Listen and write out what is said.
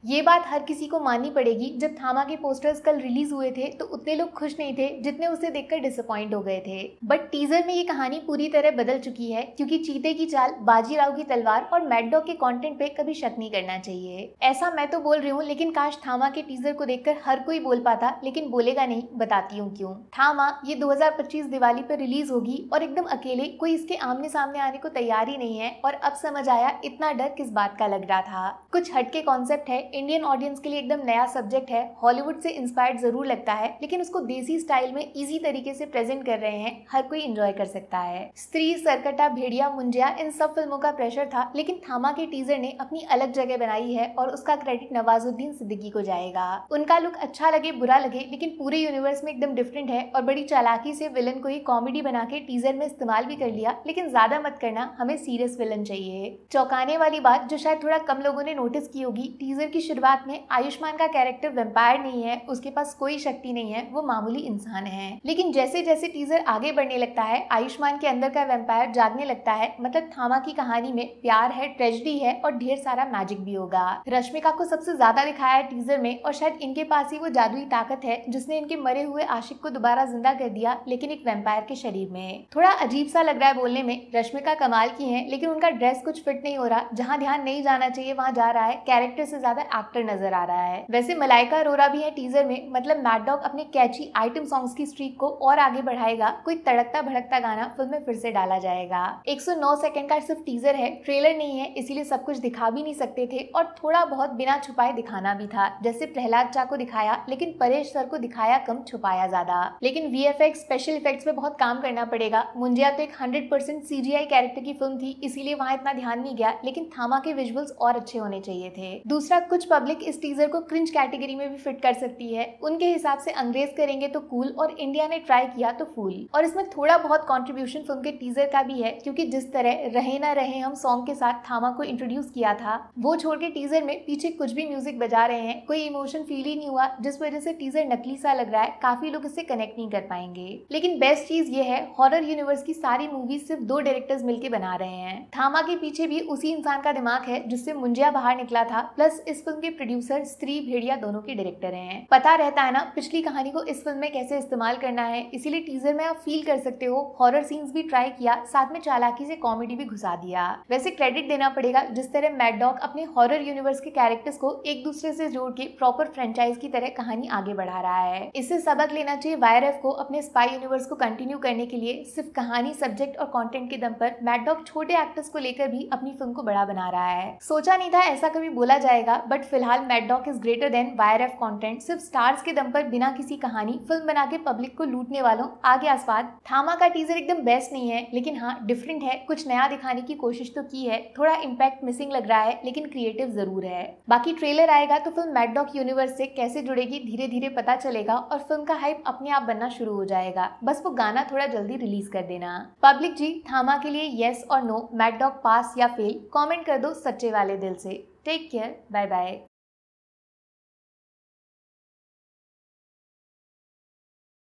ये बात हर किसी को माननी पड़ेगी। जब थामा के पोस्टर्स कल रिलीज हुए थे तो उतने लोग खुश नहीं थे जितने उसे देखकर डिसअपॉइंट हो गए थे। बट टीजर में ये कहानी पूरी तरह बदल चुकी है, क्योंकि चीते की चाल, बाजीराव की तलवार और मैड डॉग के कंटेंट पे कभी शक नहीं करना चाहिए। ऐसा मैं तो बोल रही हूँ, लेकिन काश थामा के टीजर को देखकर हर कोई बोल पाता, लेकिन बोलेगा नहीं। बताती हूँ क्यों। थामा ये 2025 दिवाली पर रिलीज होगी और एकदम अकेले, कोई इसके आमने सामने आने को तैयार ही नहीं है। और अब समझ आया इतना डर किस बात का लग रहा था। कुछ हटके कॉन्सेप्ट है, इंडियन ऑडियंस के लिए एकदम नया सब्जेक्ट है, हॉलीवुड से इंस्पायर्ड जरूर लगता है, लेकिन उसको देसी स्टाइल में इजी तरीके से प्रेजेंट कर रहे हैं, हर कोई एंजॉय कर सकता है। स्त्री, सरकटा, भेड़िया, मुंजिया, इन सब फिल्मों का प्रेशर था, लेकिन थामा के टीजर ने अपनी अलग जगह बनाई है और उसका क्रेडिट नवाजुद्दीन सिद्दीकी को जाएगा। उनका लुक अच्छा लगे बुरा लगे, लेकिन पूरे यूनिवर्स में एकदम डिफरेंट है और बड़ी चालाकी से विलन को ही कॉमेडी बना के टीजर में इस्तेमाल भी कर लिया। लेकिन ज्यादा मत करना, हमें सीरियस विलन चाहिए। चौंकाने वाली बात जो शायद थोड़ा कम लोगों ने नोटिस की होगी, टीजर की शुरुआत में आयुष्मान का कैरेक्टर वेम्पायर नहीं है, उसके पास कोई शक्ति नहीं है, वो मामूली इंसान है। लेकिन जैसे जैसे टीजर आगे बढ़ने लगता है, आयुष्मान के अंदर का वेम्पायर जागने लगता है। मतलब थामा की कहानी में प्यार है, ट्रेजेडी है और ढेर सारा मैजिक भी होगा। रश्मिका को सबसे ज्यादा दिखाया है टीजर में, और शायद इनके पास ही वो जादुई ताकत है जिसने इनके मरे हुए आशिक को दोबारा जिंदा कर दिया, लेकिन एक वेम्पायर के शरीर में। थोड़ा अजीब सा लग रहा है बोलने में। रश्मिका कमाल की है, लेकिन उनका ड्रेस कुछ फिट नहीं हो रहा, जहाँ ध्यान नहीं जाना चाहिए वहाँ जा रहा है। कैरेक्टर से ज्यादा एक्टर नजर आ रहा है। वैसे मलाइका अरोरा भी है टीजर में। मतलब मैड डॉग अपने कैची आइटम सॉन्ग्स की स्ट्रीक को और आगे बढ़ाएगा। कोई तड़कता भड़कता गाना फिल्म में फिर से डाला जाएगा। 109 सेकंड का सिर्फ टीजर है, ट्रेलर नहीं है, इसीलिए सब कुछ दिखा भी नहीं सकते थे और थोड़ा बहुत बिना छुपाए दिखाना भी था। जैसे प्रहलाद चा को दिखाया, लेकिन परेश सर को दिखाया कम, छुपाया ज्यादा। लेकिन वीएफएक्स, स्पेशल इफेक्ट्स पे बहुत काम करना पड़ेगा। मुंजिया तो एक 100% सीजीआई कैरेक्टर की फिल्म थी, इसीलिए वहाँ इतना ध्यान नहीं गया, लेकिन थामा के विजुअल्स और अच्छे होने चाहिए थे। दूसरा, कुछ पब्लिक इस टीजर को क्रिंज कैटेगरी में भी फिट कर सकती है। उनके हिसाब से अंग्रेज करेंगे तो कूल और इंडिया ने ट्राई किया तो फूल। और इसमें थोड़ा बहुत कंट्रीब्यूशन फिल्म के टीजर का भी है, क्योंकि जिस तरह रहे ना रहे हम सॉन्ग के साथ थामा को इंट्रोड्यूस किया था, वो छोड़ के टीजर में पीछे कुछ भी म्यूजिक बजा रहे हैं, कोई इमोशन फील ही नहीं हुआ, जिस वजह से टीजर नकली सा लग रहा है। काफी लोग इससे कनेक्ट नहीं कर पाएंगे। लेकिन बेस्ट चीज ये है, हॉरर यूनिवर्स की सारी मूवीज सिर्फ 2 डायरेक्टर्स मिलकर बना रहे हैं। थामा के पीछे भी उसी इंसान का दिमाग है जिससे मुंजिया बाहर निकला था। प्लस इस फिल्म के प्रोड्यूसर स्त्री, भेड़िया दोनों के डायरेक्टर हैं। पता रहता है ना पिछली कहानी को इस फिल्म में कैसे इस्तेमाल करना है, इसीलिए टीजर में आप फील कर सकते हो। हॉरर सीन्स भी ट्राई किया, साथ में चालाकी से कॉमेडी भी घुसा दिया। वैसे क्रेडिट देना पड़ेगा, जिस तरह मैड डॉग अपने हॉरर यूनिवर्स के कैरेक्टर्स को एक दूसरे से जोड़ के प्रॉपर फ्रेंचाइज की तरह कहानी आगे बढ़ा रहा है। इससे सबक लेना चाहिए वाईआरएफ को अपने स्पाई यूनिवर्स को कंटिन्यू करने के लिए। सिर्फ कहानी, सब्जेक्ट और कंटेंट के दम पर मैड डॉग छोटे एक्टर्स को लेकर भी अपनी फिल्म को बड़ा बना रहा है। सोचा नहीं था ऐसा कभी बोला जाएगा, बट फिलहाल mad dog is greater than YRF content. सिर्फ स्टार्स के दम पर बिना किसी कहानी फिल्म बना के पब्लिक को लूटने वालों आगे आसपाद। थामा का टीजर एकदम बेस्ट नहीं है, लेकिन हाँ डिफरेंट है, कुछ नया दिखाने की कोशिश तो की है। थोड़ा इम्पैक्ट मिसिंग लग रहा है, लेकिन क्रिएटिव जरूर है। बाकी ट्रेलर आएगा तो फिल्म मैड डॉग यूनिवर्स से कैसे जुड़ेगी धीरे धीरे पता चलेगा, और फिल्म का हाइप अपने आप बनना शुरू हो जाएगा। बस वो गाना थोड़ा जल्दी रिलीज कर देना। पब्लिक जी, थामा के लिए येस और नो, मैड डॉग पास या फेल, कमेंट कर दो सच्चे वाले दिल से। Take care, bye bye.